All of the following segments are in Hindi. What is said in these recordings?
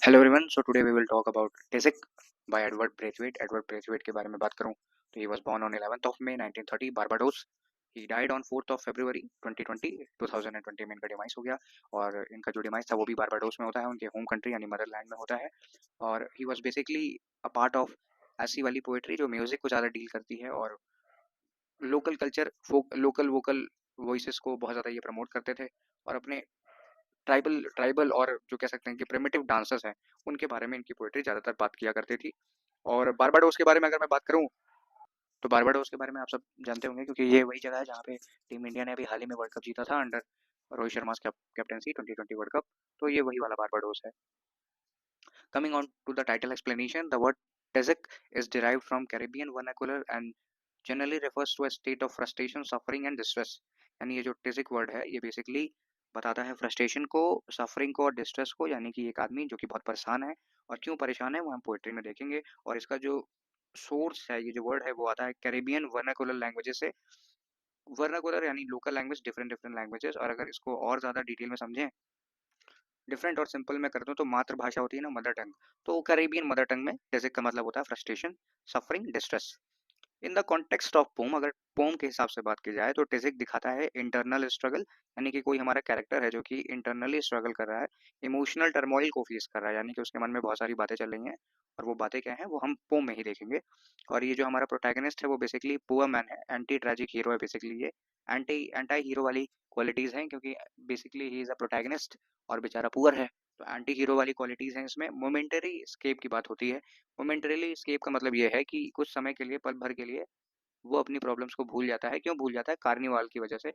Hello everyone, so today we will talk about Tizzic by Edward Brathwaite. Edward Brathwaite के बारे में बात करूं तो he was born on 11th of May 1930 Barbados. He died on 4th of February 2020 में इनका डिमाइस हो गया। और इनका जो डिमाइस था वो भी बारबाडोस में होता है, उनके होम कंट्री यानी मदरलैंड में होता है। और he was basically a part of ऐसी वाली पोएट्री जो म्यूजिक को ज़्यादा डील करती है और लोकल कल्चर, फोक, लोकल वोकल वॉइसेस को बहुत ज़्यादा ये प्रमोट करते थे। और अपने ट्राइबल ट्राइबल और जो कह सकते हैं कि प्रिमिटिव डांसर्स हैं, उनके बारे में इनकी पोएट्री ज़्यादातर बात किया करती थी। और बारबाडोस के बारे में अगर मैं बात करूं तो बारबाडोस के बारे में आप सब जानते होंगे, क्योंकि ये वही जगह है जहाँ पे टीम इंडिया ने अभी हाल ही में वर्ल्ड कप जीता था under Rohit Sharma captaincy 2020 world cup. तो ये वही वाला बारबाडोस है। Coming on to the title explanation, the word Tizzic is derived from Caribbean vernacular and generally refers to a state of frustration, suffering and distress। यानी ये जो टिजिक वर्ड है ये बेसिकली बताता है फ्रस्ट्रेशन को, सफरिंग को और डिस्ट्रेस को। यानी कि एक आदमी जो कि बहुत परेशान है, और क्यों परेशान है वो हम पोएट्री में देखेंगे। और इसका जो सोर्स है, ये जो वर्ड है वो आता है कैरिबियन वर्नाकुलर लैंग्वेजेस से। वर्नाकुलर यानी local language, different different languages. और अगर इसको और ज़्यादा डिटेल में समझें, डिफरेंट और सिंपल में कर दूं, तो मातृभाषा होती है ना, मदर टंग। तो कैरेबियन मदर टंग में टेजिक का मतलब होता है frustration, suffering, distress. In the context of poem, अगर पोम के हिसाब से बात की जाए तो टिजिक दिखाता है इंटरनल स्ट्रगल। यानी कि कोई हमारा कैरेक्टर है जो कि इंटरनली स्ट्रगल कर रहा है, इमोशनल टर्मोइल को फेस कर रहा है, यानी कि उसके मन में बहुत सारी बातें चल रही हैं। और वो बातें क्या हैं वो हम पोम में ही देखेंगे। और ये जो हमारा प्रोटैगनिस्ट है वो बेसिकली पुअर मैन है, एंटी ट्रेजिक हीरो है। बेसिकली ये एंटी एंटी हीरो वाली क्वालिटीज हैं, क्योंकि basically he is a protagonist और बेचारा पुअर है। तो एंटी हीरो वाली क्वालिटीज हैं इसमें। मोमेंटरी स्केप की बात होती है। मोमेंटरीली स्केप का मतलब ये है कि कुछ समय के लिए, पल भर के लिए वो अपनी प्रॉब्लम्स को भूल जाता है। क्यों भूल जाता है? कार्निवाल की वजह से।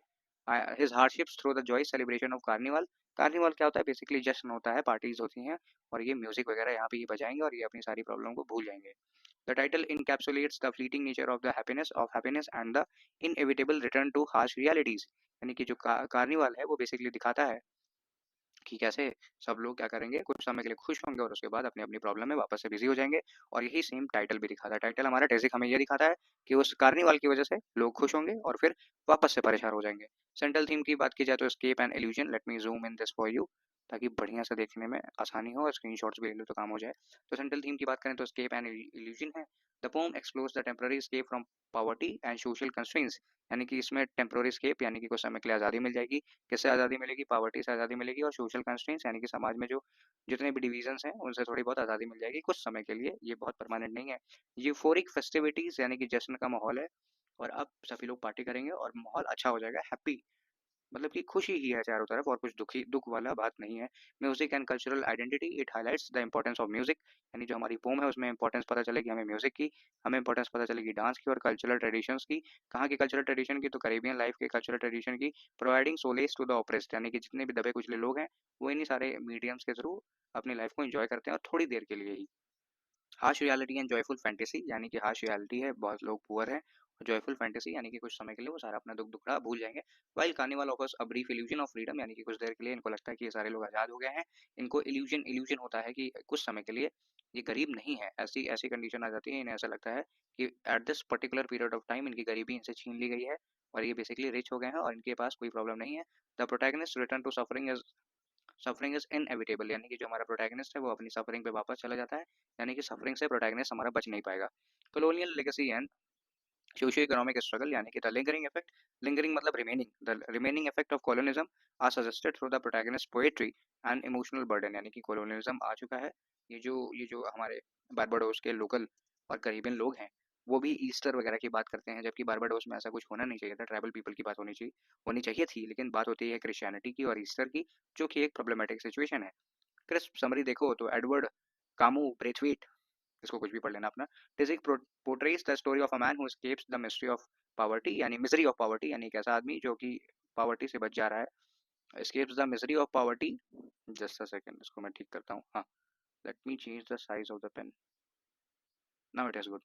His hardships through the Joy celebration of carnival. Carnival क्या होता है? बेसिकली जश्न होता है, पार्टीज होती हैं, और ये म्यूजिक वगैरह यहाँ पे ये बजाएंगे और ये अपनी सारी प्रॉब्लम को भूल जाएंगे। The title encapsulates the fleeting nature of happiness and the inevitable return to harsh realities. यानी कि जो कार्निवाल है वो बेसिकली दिखाता है कि कैसे सब लोग क्या करेंगे, कुछ समय के लिए खुश होंगे और उसके बाद अपनी अपनी प्रॉब्लम में वापस से बिजी हो जाएंगे। और यही सेम टाइटल भी दिखाता है। टाइटल हमारा टेजिक हमें ये दिखाता है कि उस कार्निवाल की वजह से लोग खुश होंगे और फिर वापस से परेशान हो जाएंगे। सेंट्रल थीम की बात की जाए तो escape and illusion. Let me zoom in this for you, ताकि बढ़िया से देखने में आसानी हो और स्क्रीनशॉट्स भी ले लो तो काम हो जाए। तो सेंट्रल थीम की बात करें तो एस्केप एंड इल्यूजन है। The pome explores the temporary escape from poverty and social constraints. यानी कि इसमें टेम्पररी एस्केप यानी कि कुछ समय के लिए आज़ादी मिल जाएगी। किससे आज़ादी मिलेगी? पॉवर्टी से आज़ादी मिलेगी। और सोशल कंस्ट्रेंट्स यानी कि समाज में जो जितने भी डिविजन्स हैं उनसे थोड़ी बहुत आज़ादी मिल जाएगी कुछ समय के लिए। ये बहुत परमानेंट नहीं है। यूफोरिक फेस्टिविटीज यानी कि जश्न का माहौल है, और अब सभी लोग पार्टी करेंगे और माहौल अच्छा हो जाएगा, हैप्पी। मतलब कि खुशी ही है चारों तरफ, और कुछ दुख वाला बात नहीं है। Music and cultural identity, it highlights the importance of music. यानी जो हमारी पोम है उसमें इंपॉर्टेंस पता चलेगी हमें म्यूजिक की, हमें इंपॉर्टेंस पता चलेगी डांस की और कल्चरल ट्रेडिशंस की। कहाँ की कल्चरल ट्रेडिशन की? तो कैरेबियन लाइफ के कल्चरल ट्रेडिशन की। Providing solace to the oppressed, यानी कि जितने भी दबे कुचले लोग हैं वो इन्हीं सारे मीडियम्स के थ्रू अपनी लाइफ को एंजॉय करते हैं, और थोड़ी देर के लिए ही। Harsh reality and joyful fantasy, यानी कि हार्श रियलिटी है, बहुत लोग पुअर हैं। और जॉयफुल फैंटेसी यानी कि कुछ समय के लिए वो सारा अपना दुख दुखड़ा भूल जाएंगे। While carnival offers a brief illusion of freedom, यानी कि कुछ देर के लिए इनको लगता है कि ये सारे लोग आज़ाद हो गए हैं। इनको इल्यूजन इल्यूजन होता है कि कुछ समय के लिए ये गरीब नहीं है। ऐसी ऐसी कंडीशन आ जाती है, इन्हें ऐसा लगता है कि at this particular period of time इनकी गरीबी इनसे छीन ली गई है और ये बेसिकली रिच हो गए हैं और इनके पास कोई प्रॉब्लम नहीं है। The protagonist return to suffering is inevitable, यानी कि जो हमारा प्रोटैगनिस्ट है वो अपनी सफरिंग पे वापस चला जाता है। यानी कि सफरिंग से प्रोटैगनिस्ट हमारा बच नहीं पाएगा। Colonial legacy and socio economic struggle, यानी कि द लिंगरिंग इफेक्ट। लिंगरिंग मतलब remaining. The remaining effect of colonialism are suggested through the protagonist poetry and emotional burden. यानी कि कॉलोनिज्म आ चुका है। ये जो हमारे बारबाडोस के लोकल और करीबियन लोग हैं वो भी ईस्टर वगैरह की बात करते हैं, जबकि बारबाडोस में ऐसा कुछ होना नहीं चाहिए था। ट्राइबल पीपल की बात होनी चाहिए थी, लेकिन बात होती है क्रिश्चियनिटी की और ईस्टर की, जो कि एक प्रॉब्लमेटिक सिचुएशन है। क्रिस्प समरी देखो तो एडवर्ड कामू ब्रेथवेट, इसको कुछ भी पढ़ लेना अपना। Tizzic portrays the story of a man who escapes the mystery of poverty, यानी मिजरी ऑफ पॉवर्टी, यानी एक ऐसा आदमी जो कि पॉवर्टी से बच जा रहा है। Escapes the misery of poverty. Just a second, इसको मैं ठीक करता हूँ। हाँ, let me change the size of the pen. Now it is good.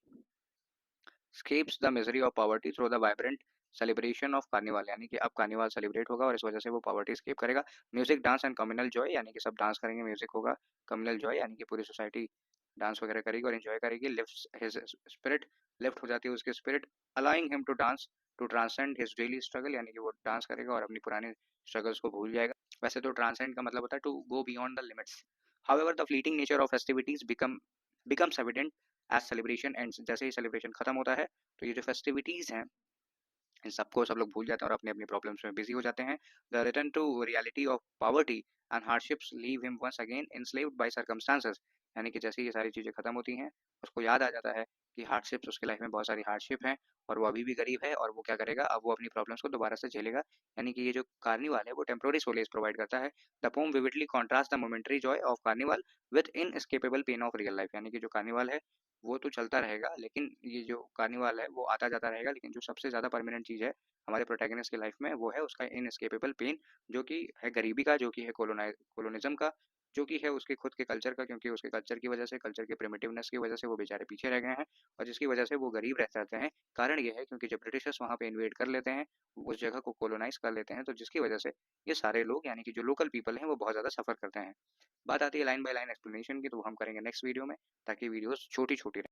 escapes the misery of poverty through the vibrant celebration of carnival, यानी कि अब कार्निवाल सेलिब्रेट होगा और इस वजह से वो पॉवर्टी स्केप करेगा। Music, dance and communal Joy, यानी कि सब डांस करेंगे, म्यूजिक होगा। कम्युनल जॉय यानी कि पूरी सोसाइटी डांस वगैरह करेगी और एंजॉय करेगी। लिफ्ट्स हिज स्पिरिट, लिफ्ट हो जाती है उसकी spirit, allowing him to dance to transcend his daily struggle, यानी कि वो डांस करेगा और अपनी पुरानी स्ट्रगल्स को भूल जाएगा। वैसे तो ट्रांसेंड का मतलब होता है to go beyond the limits, however the fleeting nature of festivities becomes evident as celebration ends. जैसे ही सेलिब्रेशन खत्म होता है तो ये जो फेस्टिविटीज हैं इन सबको सब लोग भूल जाते हैं और अपनी अपनी प्रॉब्लम्स में बिजी हो जाते हैं। The return to reality of poverty and hardships leave him once again enslaved by circumstances. यानी कि जैसे ये सारी चीज़ें खत्म होती हैं उसको याद आ जाता है कि हार्डशिप्स उसके लाइफ में बहुत सारी हार्डशिप हैं और वो अभी भी गरीब है और वो क्या करेगा, अब वो अपनी प्रॉब्लम्स को दोबारा से झेलेगा। यानी कि ये जो कार्निवाल है वो टेम्प्रोरी सोलेस प्रोवाइड करता है। The pome vividly contrast the momentary Joy of carnival with inescapable pain of real life. यानी कि जो कार्निवाल है वो तो चलता रहेगा, लेकिन ये जो कार्निवाल है वो आता जाता रहेगा, लेकिन जो सबसे ज़्यादा परमानेंट चीज़ है हमारे प्रोटैगनिस्ट की लाइफ में वो है उसका इनएस्केपेबल पेन, जो कि है गरीबी का, जो कि है कोलोनिज्म का, जो कि है उसके खुद के कल्चर का, क्योंकि उसके कल्चर की वजह से, कल्चर के प्रिमिटिवनेस की वजह से वो बेचारे पीछे रह गए हैं और जिसकी वजह से वो गरीब रह जाते हैं। कारण ये है क्योंकि जब ब्रिटिशर्स वहाँ पे इन्वेड कर लेते हैं, उस जगह को कोलोनाइज कर लेते हैं, तो जिसकी वजह से ये सारे लोग यानी कि जो लोकल पीपल हैं वो बहुत ज़्यादा सफ़र करते हैं। बात आती है लाइन बाय लाइन एक्सप्लेनेशन की, तो वो हम करेंगे नेक्स्ट वीडियो में, ताकि वीडियोस छोटी छोटी